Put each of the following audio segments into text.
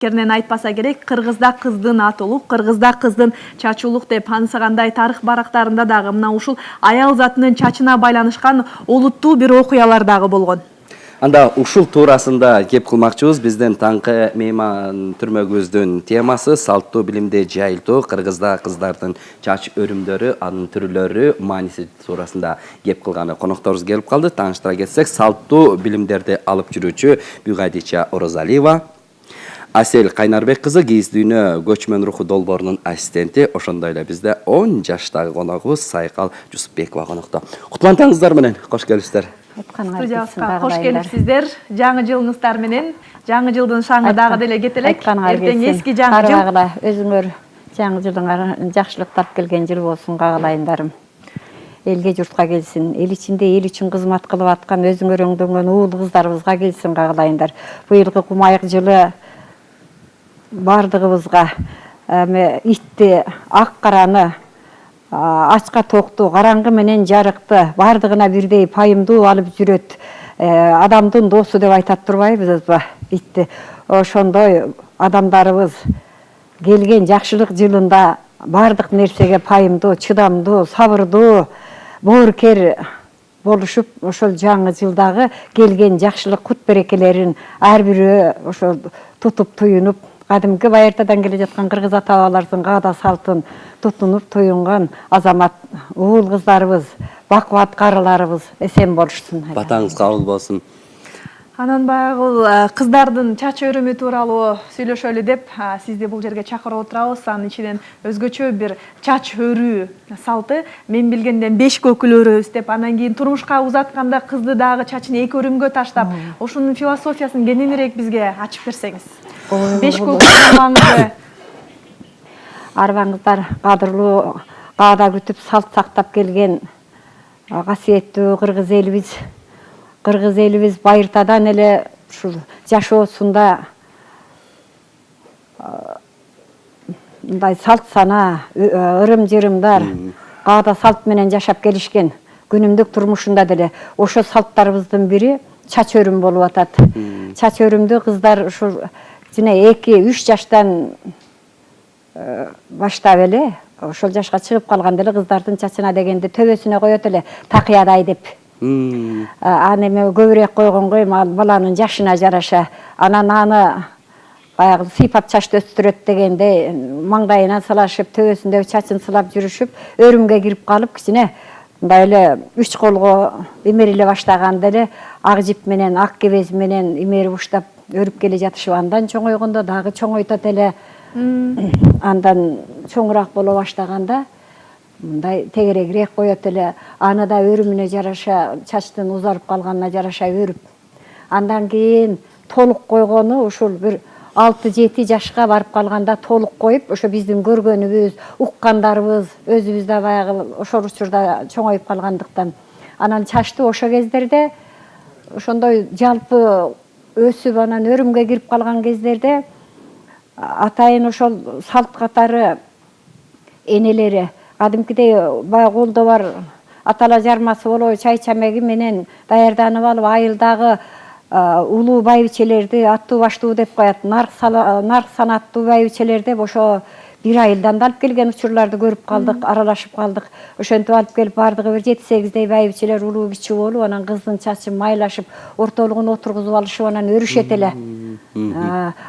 Кернен айтпаса керек, Кыргызда кыздын атылук, Кыргызда кыздын чачулук деп ансагандай тарых барактарында дагы мына ушул аял затынын чачына байланышкан олуттуу бир окуялар дагы болгон. Анда ушул туурасында кеп кылмакчыбыз. Биздин таңкы мейман түрмөгүбүздүн темасы салттуу билимди жайылтуу, Кыргызда кыздардын чач өрүмдөрү, анын түрлөрү, мааниси туурасында кеп кылганы конокторубуз келип калды. Тааныштыра кетсек, салттуу билимдерди алып жүрүүчү Бюгадича Орозалиева, Асел Кайнарбек кызы кийиз дүйнө көчмөн руху долбоорунун ассистенти, ошондой эле бизде 10 жаштагы коногубуз Сайкал Жусупбекова конокто. Кутлантаңыздар менен, кош келипсиздер. Студиябызга кош келипсиздер. Жаңы жылыңыздар менен, жаңы жылдын шаңы дагы деле кете элек. Эртең эски жаңы жыл. Өзүңөр жаңы жылыңар жакшылыктар келген жыл болсун кагалайындарым. Элге журтка келсин, эл ичинде эл үчүн кызмат кылып аткан өзүңөр өңдөнгөн уул кыздарыбызга келсин кагалайындар. Быйылкы кумайык жылы бардыгыбызга итти, ак караны, ачка токту, караңгы менен жарыкты бардыгына бирдей пайымдуу алып жүрөт. Адамдын досу деп айтат турбайбызбы итти. Ошондой адамдарыбыз келген жакшылык жылында бардык нерсеге пайымдуу, чыдамдуу, сабырдуу, боорукер болушуп, ошол жаңы жылдагы келген жакшылык кут берекелерин ар бирөө ошол тутуп туюнуп, кадимки байыртадан келе жаткан кыргыз ата-бабалардын каада салтын тутунуп туюнган азамат уул кыздарыбыз, бакубат карыларыбыз эсен болушсун. Батаңыз кабыл болсун. Анан баягы кыздардын чач өрүмү тууралуу сүйлөшөлү деп сизди бул жерге чакырып отурабыз. Анын ичинен өзгөчө бир чач өрүү салты. Мен билгенден 5 көкүл өрөбүз деп, анан кийин турмушка узатканда кызды дагы чачын 2 өрүмгө таштап, ошонун философиясын кененирээк бизге ачып берсеңиз. 5 көкүл маңызы. Арбаңыздар кадырлуу каада күтүп салт сактап келген касиеттүү кыргыз элибиз байыртадан эле ушул жашоосунда мындай салт сана, ырым-жырымдар, каада салт менен жашап келишкен. Күнүмдүк турмушунда деле ошо салттарыбыздын бири чач өрүм болуп атат. Чач өрүмдү кыздар ушул жана 2-3 жаштан баштап эле ошол жашка чыгып калганда эле кыздардын чачына дегенде төбөсүнө коет эле такыядай деп. Аны эме көбүрөөк койгонго эми баланын жашына жараша, анан аны баягы сыйпап чачты өстүрөт дегенде маңдайына сылашып, төбөсүндөгү чачын сылап жүрүшүп, өрүмгө кирип калып, кичине мындай эле 3 колго имериле баштаганда эле ак жип менен, ак кебез менен имерип уштап өрүп келе жатышып, андан чоңойгондо дагы чоңойтот эле. Андан чоңураак боло баштаганда мындай тегерегирээк коет эле, аны да өрүмүнө жараша, чачтын узарып калганына жараша өрүп. Андан кийин толук койгону ушул бир 6-7 жашка барып калганда толук коюп, ошо биздин көргөнүбүз, уккандарыбыз, өзүбүз да баягы ошол учурда чоңоюп калгандыктан. Анан чачты ошо кездерде ошондой жалпы өсүп, анан өрүмгө кирип калган кездерде атайын ошол салт катары энелери кадимкидей баягы колдо бар атала жармасы болобу, чай чамеги менен даярданып алып, айылдагы улуу байбичелерди аттуу баштуу деп коет, нарк санаттуу байбичелер деп ошо бир айылдан да алып келген учурларды көрүп калдык, аралашып калдык. Ошентип алып келип бардыгы бир 7-8дей байбичелер улуу кичүү болуп, анан кыздын чачын майлашып, ортолугуна отургузуп алышып, анан өрүшөт эле.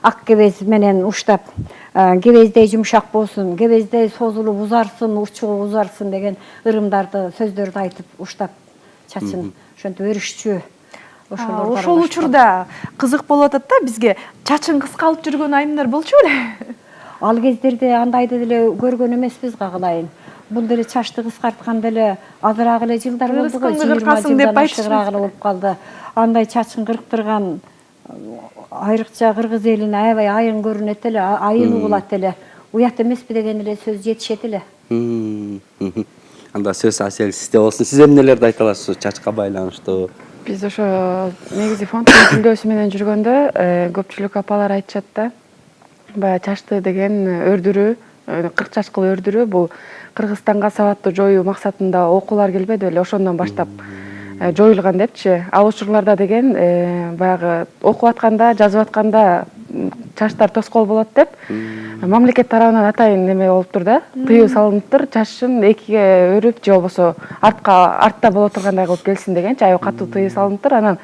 Ак кебез менен уштап, кебездей жумшак болсун, кебездей созулуп узарсын, учугу узарсын деген ырымдарды, сөздөрдү айтып уштап чачын ошентип өрүшчү. Ошол учурда кызык болуп атат да бизге, чачын кыскалып жүргөн айымдар болчу беле? Ал кездерде андайды деле көргөн эмеспиз кагалайын. Бул деле чачты кыскарткан деле азыраак эле жылдар болду го, 20 жылдан ашыгыраак эле болуп калды. Андай чачын кырктырган айрыкча кыргыз элине аябай айын көрүнөт эле, айын угулат эле. Уят эмеспи деген эле сөз жетишет эле. Анда сөз Асел сизде болсун. Сиз эмнелерди айта аласыз чачка байланыштуу? Биз ошо негизи фонддун сүйлөөсү менен жүргөндө көпчүлүк апалар айтышат да. Бая чачты деген өрдүрүү, 40 чачкыл өрдүрүү бул Кыргызстанга сабатты жоюу максатында окуулар келбеди беле, ошондон баштап жоюлган депчи. Ал учурларда деген баягы окуп атканда, жазып атканда чачтар тоскоол болот деп мамлекет тарабынан атайын неме болуптур да, тыюу салыныптыр, чачын экиге өрүп же болбосо артта боло тургандай кылып келсин дегенчи аябай катуу тыюу салыныптыр. Анан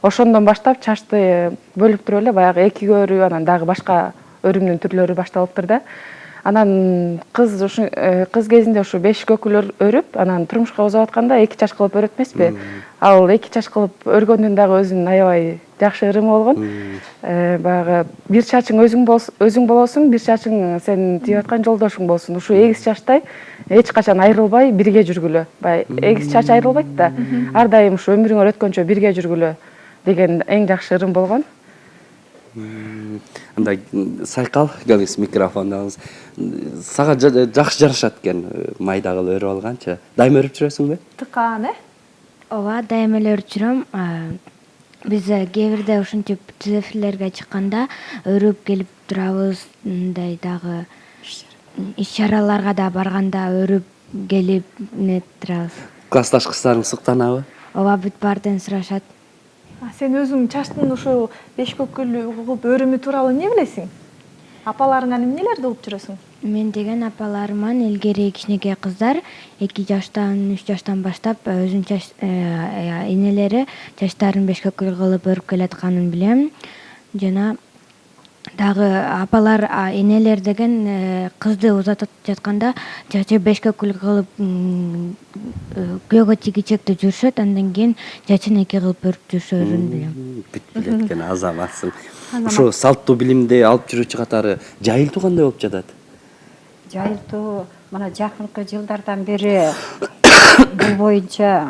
ошондон баштап чачты бөлүп туруп эле баягы экиге өрүү, анан дагы башка өрүмдүн түрлөрү башталыптыр да. Анан кыз кезинде ушу 5 көкүл өрүп, анан турмушка узап атканда 2 чач кылып өрөт эмеспи? Ал 2 чач кылып өргөндүн дагы өзүнүн аябай жакшы ырымы болгон. Баягы бир чачың өзүң болосуң, бир чачың сен тийип аткан жолдошуң болсун. Ушу эгиз чачтай эч качан айрылбай бирге жүргүлө. Баягы эгиз чач айрылбайт да. Ар дайым ушу өмүрүңөр өткөнчө бирге жүргүлө деген эң жакшы ырым болгон. Анда Сайкал, келиңиз микрофонду алыңыз. Сага жакшы жарашат экен, майда кылып өрүп алганчы. Дайыма өрүп жүрөсүңбү? Тыкаан, Ооба, дайыма эле өрүп жүрөм. Биз кээ бирде ушинтип түз эфирлерге чыкканда өрүп келип турабыз. Мындай дагы иш-чараларга да барганда өрүп келип турабыз. Классташ кыздарың суктанабы? Ооба, бүт баардыгын сурашат. Сен өзүң чачтын ушул 5 көкүл угуп өрүмү тууралуу эмне билесиң? Апаларыңан эмнелерди угуп жүрөсүң? Мен деген апаларыман илгери кичинекей кыздар 2 жаштан 3 жаштан баштап өзүнүн энелери чачтарын 5 көкүл кылып өрүп келатканын билем. Жана дагы апалар, энелер деген кызды узатып жатканда чачы 5 көкүл кылып күйөөгө тигичекте жүрүшөт, андан кийин чачын 2 кылып өрүп жүрүшөрүн билем. Бүт билет экен, азаматсың. Ошо салттуу билимди алып жүрүүчү катары жайылтуу кандай болуп жатат? Жайылтуу мына жакынкы жылдардан бери бул боюнча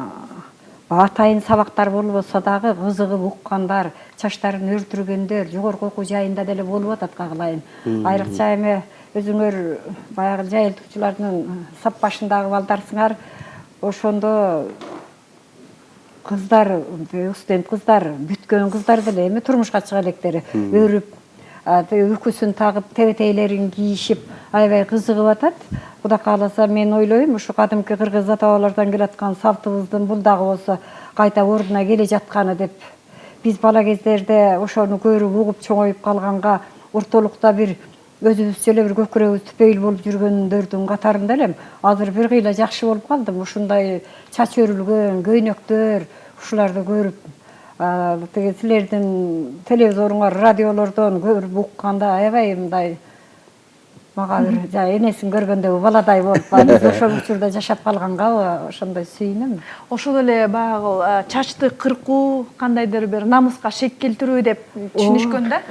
атайын сабактар болбосо дагы кызыгып уккандар, чачтарын өрдүргөндөр жогорку окуу жайында деле болуп атат кагылайын. Айрыкча эми өзүңөр баягы жайылтуучулардын сап башындагы балдарсыңар, ошондо кыздар, студент кыздар, бүткөн кыздар деле эми турмушка чыга электери өрүп, үкүсүн тагып, тебетейлерин кийишип, аябай кызыгып атат. Кудай кааласа, мен ойлойм, ушу кадимки кыргыз ата-бабалардан келаткан салтыбыздын бул дагы болсо кайта ордуна келе жатканы деп. Биз бала кездерде ошону көрүп, угуп чоңоюп калганга ортолукта бир өзүбүзчө эле бир көкүрөгүбүз түпөйүл болуп жүргөндөрдүн катарында элем. Азыр бир кыйла жакшы болуп калдым. Ушундай чач өрүлгөн көйнөктөр, ушуларды көрүп, тиги силердин телевизоруңар, радиолордон көрүп укканда аябай мындай мага бир энесин көргөндөг баладай болуп, биз ошол учурда жашап калганга ошондой сүйүнөм. Ошол эле баягы чачты кыркуу кандайдыр бир намыска шек келтирүү деп түшүнүшкөн да.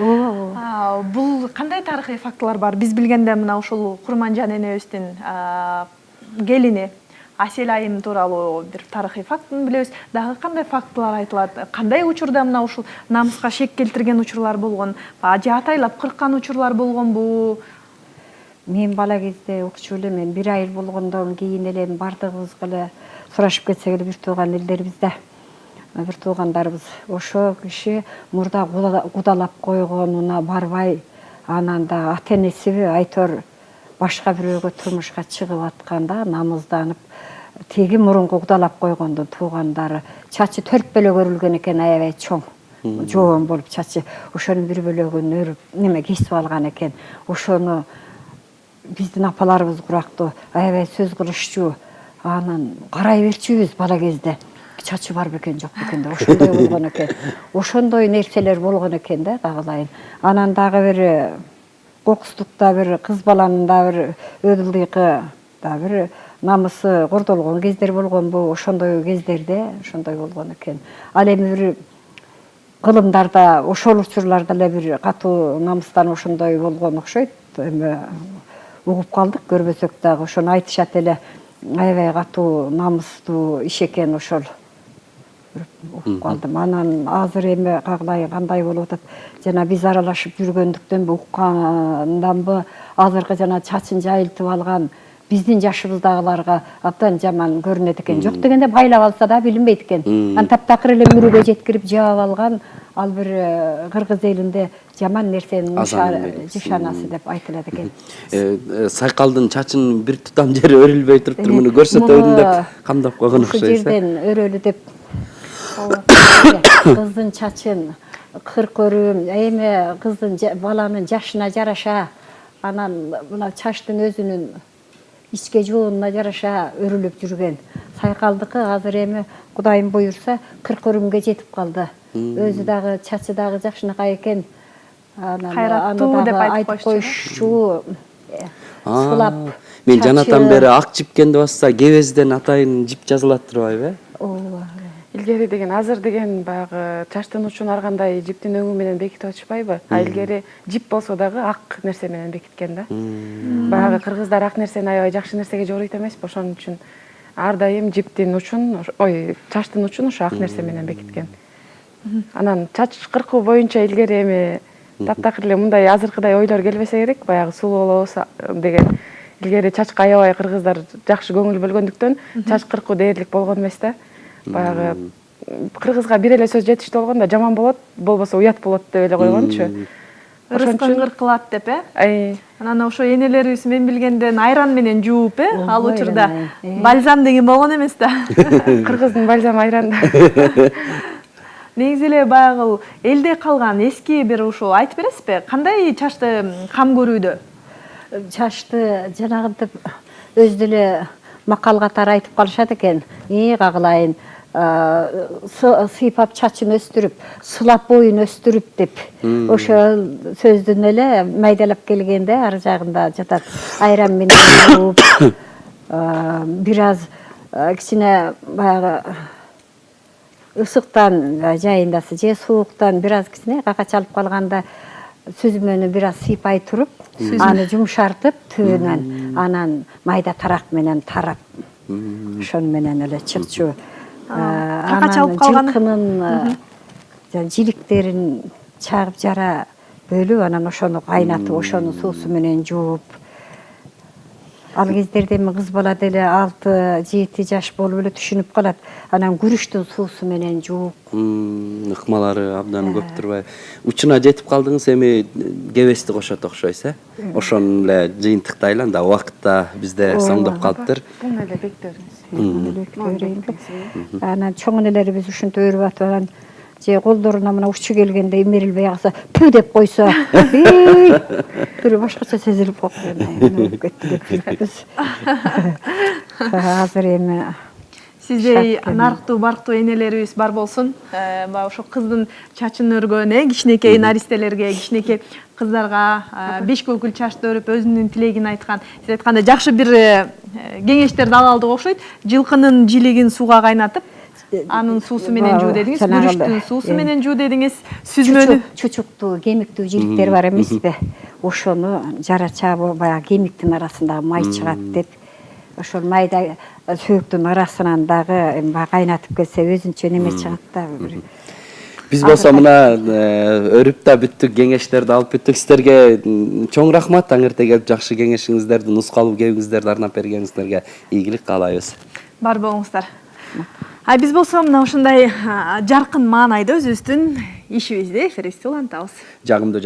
Бул кандай тарыхый фактылар бар? Биз билгенде мына ушул Курманжан энебиздин келини Асел айым тууралуу бир тарыхый фактын билебиз. Дагы кандай фактылар айтылат? Кандай учурда мына ушул намыска шек келтирген учурлар болгон? Же атайлап кырккан учурлар болгонбу? Мен бала кезде окучу элем, 1 айыл болгондон кийин эле бардыгыбызга эле сурашып кетсек эле бир тууган элдерибизде, бир туугандарыбыз ошо киши мурда кудалап койгонуна барбай, анан да ата энесиби айтор башка бирөөгө турмушка чыгып атканда намызданып, теги мурунку кудалап койгондун туугандары чачы 4 бөлөк өрүлгөн экен, аябай чоң. Жоон болуп чачы. Ошонун бир бөлөгүн өрүп, кесип алган экен. Ошону биздин апаларыбыз курактуу, аябай сөз кылышчу. Анан карай берчүбүз бала кезде. Чачы бар бекен, жок бекен деп ошондой болгон экен. Ошондой нерселер болгон экен да, кагылайын. Анан дагы бир кокустукта бир кыз баланын да бир өдүлдыйкы да бир намысы кордолгон кездер болгонбу, ошондой кездерде ошондой болгон экен. Ал эми бир кылымдарда ошол учурларда эле бир катуу намыстан ошондой болгон окшойт. Эми угуп калдык, көрбөсөк дагы ошону айтышат эле, аябай катуу намыстуу иш экен ошол. Угуп калдым. Анан азыр эми кагылайын кандай болуп атат? Жана биз аралашып жүргөндүктөнбү, укканданбы, азыркы жана чачын жайылтып алган биздин жашыбыздагыларга абдан жаман көрүнөт экен. Жок дегенде байлап алса да билинбейт экен. Анан таптакыр эле мүрүгө жеткирип жаап алган, ал бир кыргыз элинде жаман нерсенин жишанасы деп айтылат экен. Сайкалдын чачынын бир тутам жери өрүлбөй туруптур, муну көрсөтөйүн деп камдап койгон окшойт. Ушул жерден өрөлү деп кыздын чачын кырк өрүм, эми баланын жашына жараша, анан мына чачтын өзүнүн ичке жоонуна жараша өрүлүп жүргөн. Сайкалдыкы азыр эми Кудайым буюрса 40 өрүмгө жетип калды. Өзү дагы чачы дагы жакшынакай экен. Кайраттуу деп айтып коюшчу. Сулап. Мен жанатан бери ак жипкенди басса кебезден атайын жип жазылат турбайбы? Ооба. Илгери деген азыр деген баягы чачтын учун ар кандай жиптин өңү менен бекитип атышпайбы? А илгери жип болсо дагы ак нерсе менен бекиткен да. Баягы кыргыздар ак нерсени аябай жакшы нерсеге жоруйт эмеспи? Ошон үчүн ар дайым жиптин учун, чачтын учун ошо ак нерсе менен бекиткен. Анан чач кыркуу боюнча илгери эми таптакыр эле мындай азыркыдай ойлор келбесе керек, баягы сулуу болобуз деген. Илгери чачка аябай кыргыздар жакшы көңүл бөлгөндүктөн чач кыркуу дээрлик болгон эмес да. Баягы кыргызга бир эле сөз жетиштүү болгон да, жаман болот, болбосо уят болот деп эле койгончу. Ырыскын кыркылат деп, Анан ошо энелерибиз мен билгенден айран менен жууп, ал учурда бальзам деген болгон эмес да. Кыргыздын бальзам айран да. Негизи эле баягы элде калган эски бир ушул айтып бересизби? Кандай чачты кам көрүүдө? Чачты жанагынтип өз деле макал катары айтып калышат экен. Кагылайын, сыйпап чачын өстүрүп, сылап боюн өстүрүп деп. Ошол сөздүн эле майдалап келгенде ар жагында жатат. Айран менен жууп, бир аз кичине баягы ысыктан жайындасы же сууктан бир аз кичине какачалып калганда сүзмөнү бир аз сыйпай туруп, аны жумшартып түбүнөн, анан майда тарак менен тарап, ошону менен эле чыкчу. Какачалып калган жылкынын жиликтерин чагып жара бөлүп, анан ошону кайнатып, ошону суусу менен жууп. Ал кездерде эми кыз бала деле 6-7 жаш болуп эле түшүнүп калат. Анан күрүштүн суусу менен жууп. Ыкмалары абдан көп турбай. Учуна жетип калдыңыз, эми кебести кошот окшойсуз, Ошону эле жыйынтыктайлы, анда убакытта бизде соңдоп калыптыр. Бул эле бектөрүңүз. Анан чоң энелерибиз ушинтип өрүп атып, анан же колдоруна мына учу келгенде имерилбей калса, пү деп койсо, бир башкача сезилип калып кеттик. Азыр эми сиздей нарктуу барктуу энелерибиз бар болсун. Ошо кыздын чачын өргөн, кичинекей наристелерге, кичинекей кыздарга бешкөгүл чачты өрүп өзүнүн тилегин айткан. Сиз айткандай жакшы бир кеңештерди ала алдык окшойт. Жылкынын жилигин сууга кайнатып, анын суусу менен жуу дедиңиз, күрүштүн суусу менен жуу дедиңиз, сүзмөнү чучуктуу, кемиктүү жиликтер бар эмеспи? Ошону жарача баягы кемиктин арасындагы май чыгат деп, ошол майда сөөктүн арасынан дагы кайнатып келсе өзүнчө неме чыгат да. Биз болсо мына өрүп да бүттүк, кеңештерди алып бүттүк. Сиздерге чоң рахмат, таңерте келип жакшы кеңешиңиздерди, нускалуу кебиңиздерди арнап бергениңиздерге ийгилик каалайбыз. Бар болуңуздар. Биз болсо мына ушундай жаркын маанайда өзүбүздүн ишибизди, эфирибизди улантабыз. Жагымдуу